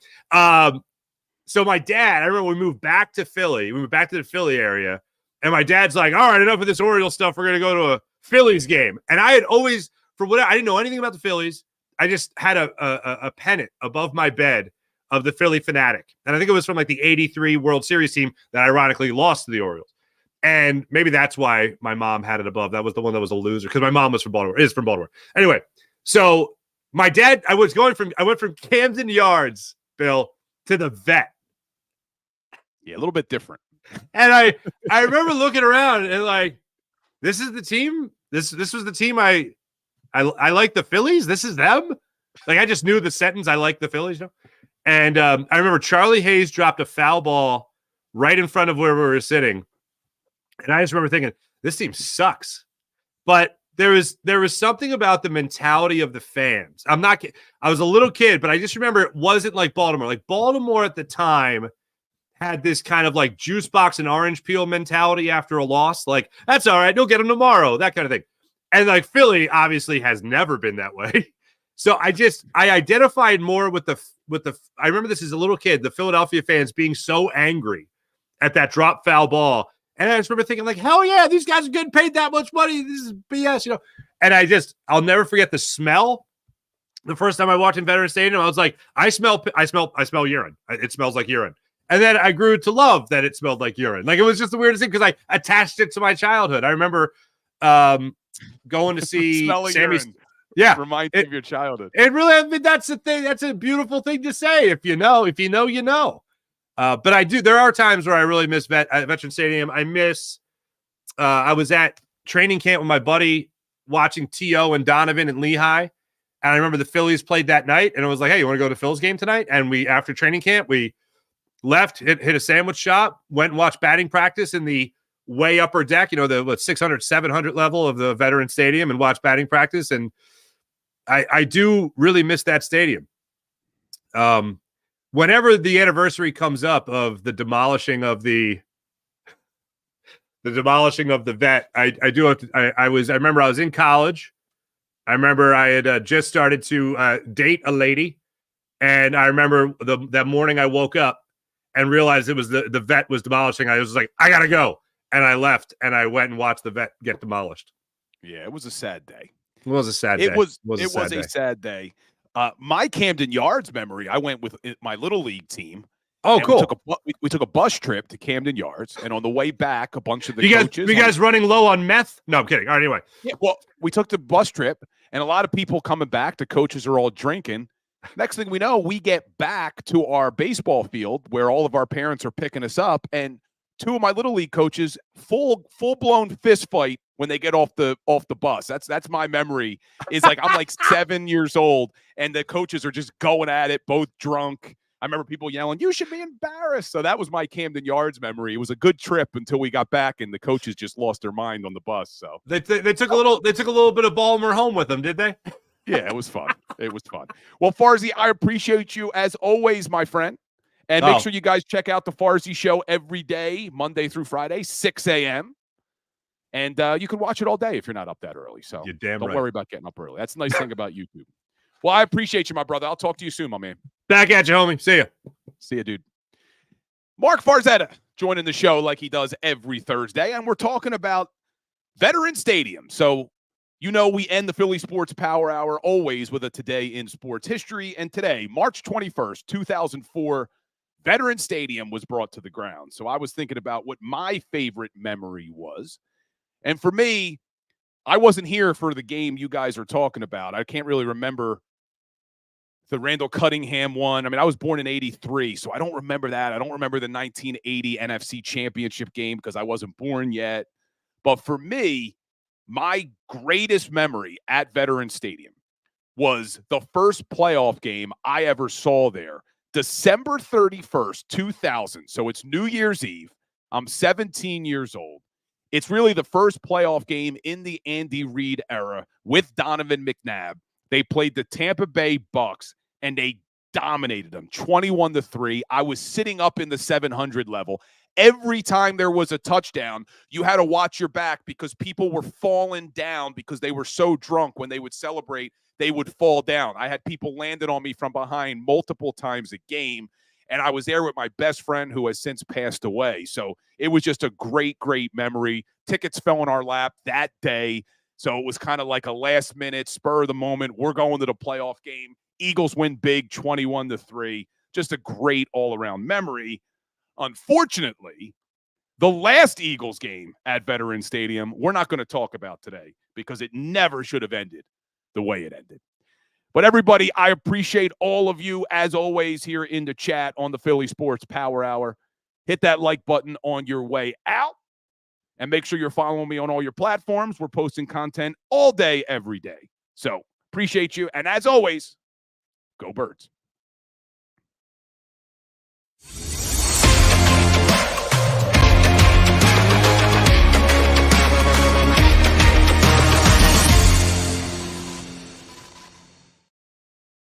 so my dad, I remember we moved back to Philly. We moved back to the Philly area, and my dad's like, all right, enough of this Orioles stuff. We're going to go to a Phillies game. And I had always, I didn't know anything about the Phillies. I just had a pennant above my bed of the Philly Fanatic. And I think it was from like the 83 World Series team that ironically lost to the Orioles. And maybe that's why my mom had it above. That was the one that was a loser, because my mom was from Baltimore, is from Baltimore. Anyway, so my dad, I went from Camden Yards, Bill, to the vet. Yeah, a little bit different. And I remember looking around and like, this is the team. This was the team I like the Phillies. This is them. Like, I just knew the sentence. I like the Phillies. And I remember Charlie Hayes dropped a foul ball right in front of where we were sitting. And I just remember thinking, this team sucks. But there was something about the mentality of the fans. I was a little kid, but I just remember it wasn't like Baltimore. Like, Baltimore at the time had this kind of like juice box and orange peel mentality after a loss. Like, that's all right, you'll get them tomorrow, that kind of thing. And like Philly obviously has never been that way. So I identified more with the I remember this as a little kid, the Philadelphia fans being so angry at that drop foul ball. And I just remember thinking like, hell yeah, these guys are getting paid that much money. This is BS, And I'll never forget the smell. The first time I walked in Veterans Stadium, I was like, I smell urine. It smells like urine. And then I grew to love that it smelled like urine. Like, it was just the weirdest thing because I attached it to my childhood. I remember going to see Sammy. Yeah, reminds me of your childhood. It really, I mean, that's the thing. That's a beautiful thing to say. If you know, you know. But I do. There are times where I really miss Veteran Stadium. I was at training camp with my buddy watching T.O. and Donovan and Lehigh. And I remember the Phillies played that night. And it was like, hey, you want to go to Phil's game tonight? And after training camp, we left, hit a sandwich shop, went and watched batting practice in the way upper deck, the 600, 700 level of the Veteran Stadium, and watched batting practice. And I do really miss that stadium. Whenever the anniversary comes up of the demolishing of the vet, I remember I was in college. I remember I had just started to date a lady, and I remember that morning I woke up and realized it was the vet was demolishing. I was like, I gotta go, and I left and I went and watched the vet get demolished. Yeah, it was a sad day. It was a sad day. It was a sad day. My Camden Yards memory, I went with my little league team. Oh, cool. We took a bus trip to Camden Yards, and on the way back, a bunch of the coaches. You guys running low on meth? No, I'm kidding. All right, anyway. Yeah, well, we took the bus trip, and a lot of people coming back. The coaches are all drinking. Next thing we know, we get back to our baseball field where all of our parents are picking us up, and two of my little league coaches, full-blown fist fight when they get off the bus. That's my memory. Is like, I'm like 7 years old, and the coaches are just going at it, both drunk. I remember people yelling, "You should be embarrassed." So that was my Camden Yards memory. It was a good trip until we got back, and the coaches just lost their mind on the bus. So they took a little bit of Baltimore home with them, did they? Yeah, it was fun. It was fun. Well, Farzi, I appreciate you as always, my friend. And make sure you guys check out the Farzy Show every day, Monday through Friday, 6 a.m. And you can watch it all day if you're not up that early. So don't worry about getting up early. That's the nice thing about YouTube. Well, I appreciate you, my brother. I'll talk to you soon, my man. Back at you, homie. See ya. See ya, dude. Mark Farzetta joining the show like he does every Thursday, and we're talking about Veteran Stadium. So, we end the Philly Sports Power Hour always with a Today in Sports History. And today, March 21st, 2004, Veteran Stadium was brought to the ground. So I was thinking about what my favorite memory was. And for me, I wasn't here for the game you guys are talking about. I can't really remember the Randall Cunningham one. I mean, I was born in 83, so I don't remember that. I don't remember the 1980 NFC Championship game because I wasn't born yet. But for me, my greatest memory at Veterans Stadium was the first playoff game I ever saw there, December 31st, 2000. So it's New Year's Eve. I'm 17 years old. It's really the first playoff game in the Andy Reid era with Donovan McNabb. They played the Tampa Bay Bucks, and they dominated them 21-3. I was sitting up in the 700 level. Every time there was a touchdown, you had to watch your back because people were falling down because they were so drunk. When they would celebrate, they would fall down. I had people landing on me from behind multiple times a game, and I was there with my best friend who has since passed away. So it was just a great, great memory. Tickets fell in our lap that day. So it was kind of like a last-minute, spur of the moment. We're going to the playoff game. Eagles win big, 21-3. Just a great all-around memory. Unfortunately, the last Eagles game at Veterans Stadium, we're not going to talk about today because it never should have ended the way it ended. But everybody, I appreciate all of you, as always, here in the chat on the Philly Sports Power Hour. Hit that like button on your way out. And make sure you're following me on all your platforms. We're posting content all day, every day. So appreciate you. And as always, go Birds.